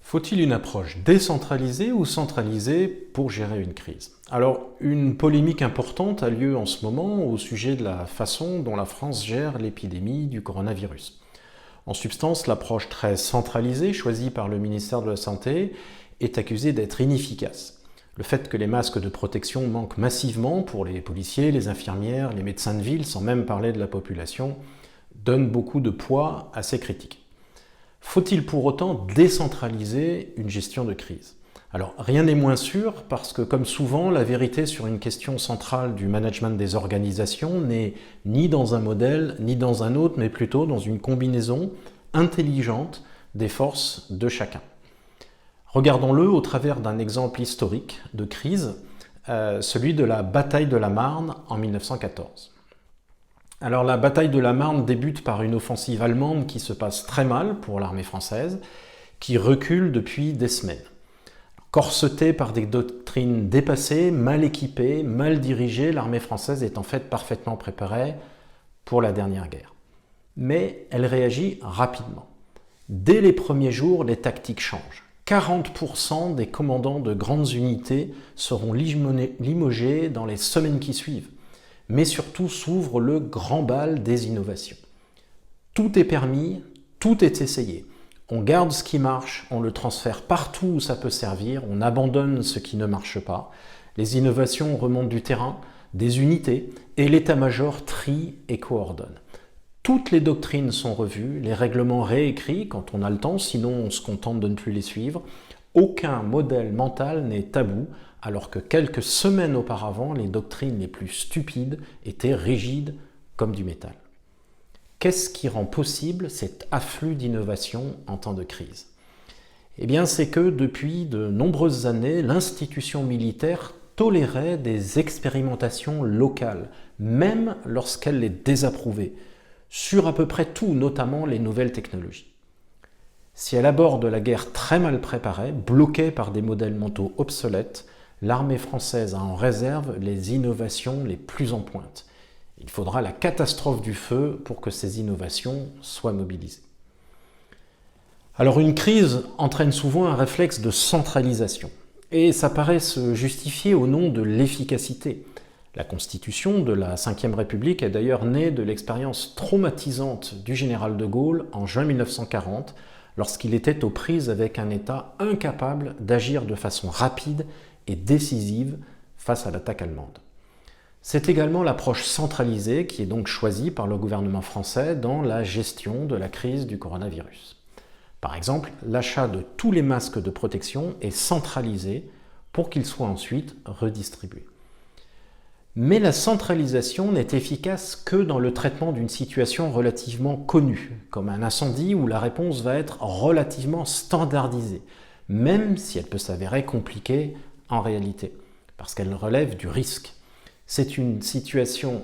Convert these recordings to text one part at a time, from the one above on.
Faut-il une approche décentralisée ou centralisée pour gérer une crise? Alors, une polémique importante a lieu en ce moment au sujet de la façon dont la France gère l'épidémie du coronavirus. En substance, l'approche très centralisée choisie par le ministère de la Santé est accusée d'être inefficace. Le fait que les masques de protection manquent massivement pour les policiers, les infirmières, les médecins de ville, sans même parler de la population, donne beaucoup de poids à ces critiques. Faut-il pour autant décentraliser une gestion de crise? Alors, rien n'est moins sûr parce que, comme souvent, la vérité sur une question centrale du management des organisations n'est ni dans un modèle, ni dans un autre, mais plutôt dans une combinaison intelligente des forces de chacun. Regardons-le au travers d'un exemple historique de crise, celui de la bataille de la Marne en 1914. Alors la bataille de la Marne débute par une offensive allemande qui se passe très mal pour l'armée française, qui recule depuis des semaines. Corsetée par des doctrines dépassées, mal équipée, mal dirigée, l'armée française est en fait parfaitement préparée pour la dernière guerre. Mais elle réagit rapidement. Dès les premiers jours, les tactiques changent. 40% des commandants de grandes unités seront limogés dans les semaines qui suivent. Mais surtout s'ouvre le grand bal des innovations. Tout est permis, tout est essayé. On garde ce qui marche, on le transfère partout où ça peut servir, on abandonne ce qui ne marche pas. Les innovations remontent du terrain, des unités, et l'état-major trie et coordonne. Toutes les doctrines sont revues, les règlements réécrits quand on a le temps, sinon on se contente de ne plus les suivre. Aucun modèle mental n'est tabou, alors que quelques semaines auparavant, les doctrines les plus stupides étaient rigides comme du métal. Qu'est-ce qui rend possible cet afflux d'innovation en temps de crise? Eh bien, c'est que depuis de nombreuses années, l'institution militaire tolérait des expérimentations locales, même lorsqu'elle les désapprouvait, sur à peu près tout, notamment les nouvelles technologies. Si elle aborde la guerre très mal préparée, bloquée par des modèles mentaux obsolètes, l'armée française a en réserve les innovations les plus en pointe. Il faudra la catastrophe du feu pour que ces innovations soient mobilisées. Alors une crise entraîne souvent un réflexe de centralisation. Et ça paraît se justifier au nom de l'efficacité. La constitution de la Ve République est d'ailleurs née de l'expérience traumatisante du général de Gaulle en juin 1940, lorsqu'il était aux prises avec un État incapable d'agir de façon rapide et décisive face à l'attaque allemande. C'est également l'approche centralisée qui est donc choisie par le gouvernement français dans la gestion de la crise du coronavirus. Par exemple, l'achat de tous les masques de protection est centralisé pour qu'ils soient ensuite redistribués. Mais la centralisation n'est efficace que dans le traitement d'une situation relativement connue, comme un incendie où la réponse va être relativement standardisée, même si elle peut s'avérer compliquée en réalité, parce qu'elle relève du risque. C'est une situation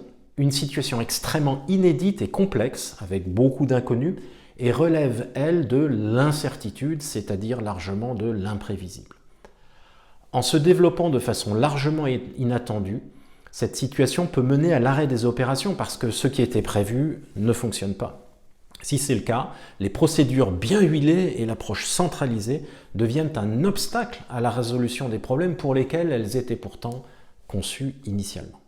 extrêmement inédite et complexe, avec beaucoup d'inconnus, et relève, elle, de l'incertitude, c'est-à-dire largement de l'imprévisible. En se développant de façon largement inattendue, cette situation peut mener à l'arrêt des opérations parce que ce qui était prévu ne fonctionne pas. Si c'est le cas, les procédures bien huilées et l'approche centralisée deviennent un obstacle à la résolution des problèmes pour lesquels elles étaient pourtant conçues initialement.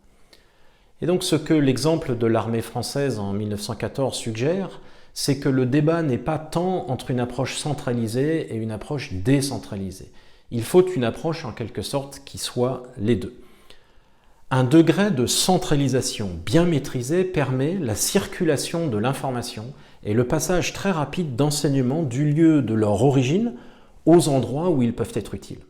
Et donc ce que l'exemple de l'armée française en 1914 suggère, c'est que le débat n'est pas tant entre une approche centralisée et une approche décentralisée. Il faut une approche en quelque sorte qui soit les deux. Un degré de centralisation bien maîtrisé permet la circulation de l'information et le passage très rapide d'enseignements du lieu de leur origine aux endroits où ils peuvent être utiles.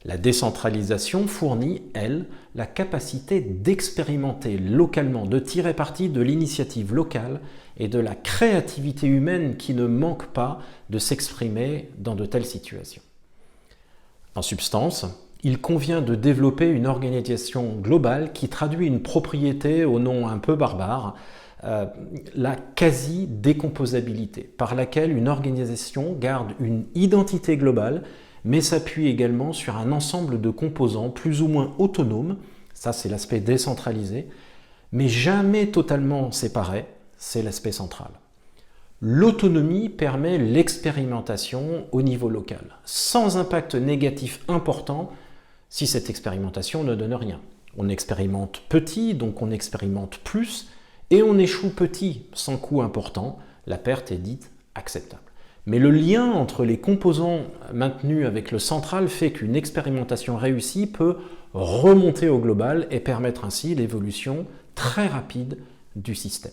La décentralisation fournit, elle, la capacité d'expérimenter localement, de tirer parti de l'initiative locale et de la créativité humaine qui ne manque pas de s'exprimer dans de telles situations. En substance, il convient de développer une organisation globale qui traduit une propriété au nom un peu barbare, la quasi-décomposabilité, par laquelle une organisation garde une identité globale, mais s'appuie également sur un ensemble de composants plus ou moins autonomes, ça c'est l'aspect décentralisé, mais jamais totalement séparés, c'est l'aspect central. L'autonomie permet l'expérimentation au niveau local, sans impact négatif important si cette expérimentation ne donne rien. On expérimente petit, donc on expérimente plus, et on échoue petit, sans coût important, la perte est dite acceptable. Mais le lien entre les composants maintenus avec le central fait qu'une expérimentation réussie peut remonter au global et permettre ainsi l'évolution très rapide du système.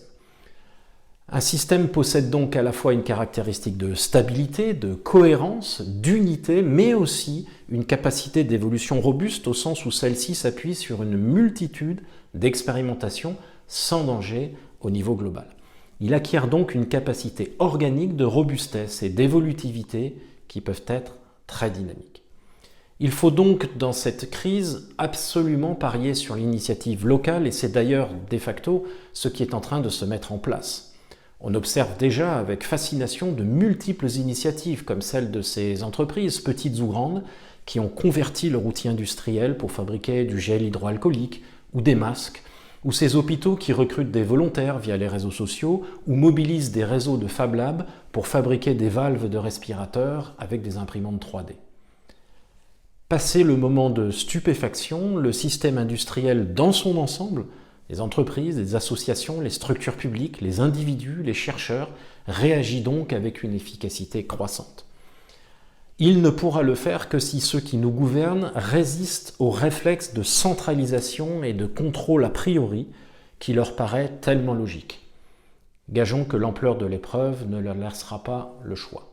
Un système possède donc à la fois une caractéristique de stabilité, de cohérence, d'unité, mais aussi une capacité d'évolution robuste au sens où celle-ci s'appuie sur une multitude d'expérimentations sans danger au niveau global. Il acquiert donc une capacité organique de robustesse et d'évolutivité qui peuvent être très dynamiques. Il faut donc, dans cette crise, absolument parier sur l'initiative locale, et c'est d'ailleurs de facto ce qui est en train de se mettre en place. On observe déjà avec fascination de multiples initiatives, comme celle de ces entreprises, petites ou grandes, qui ont converti leur outil industriel pour fabriquer du gel hydroalcoolique ou des masques, ou ces hôpitaux qui recrutent des volontaires via les réseaux sociaux ou mobilisent des réseaux de Fab Lab pour fabriquer des valves de respirateurs avec des imprimantes 3D. Passé le moment de stupéfaction, le système industriel dans son ensemble, les entreprises, les associations, les structures publiques, les individus, les chercheurs, réagit donc avec une efficacité croissante. Il ne pourra le faire que si ceux qui nous gouvernent résistent au réflexe de centralisation et de contrôle a priori qui leur paraît tellement logique. Gageons que l'ampleur de l'épreuve ne leur laissera pas le choix.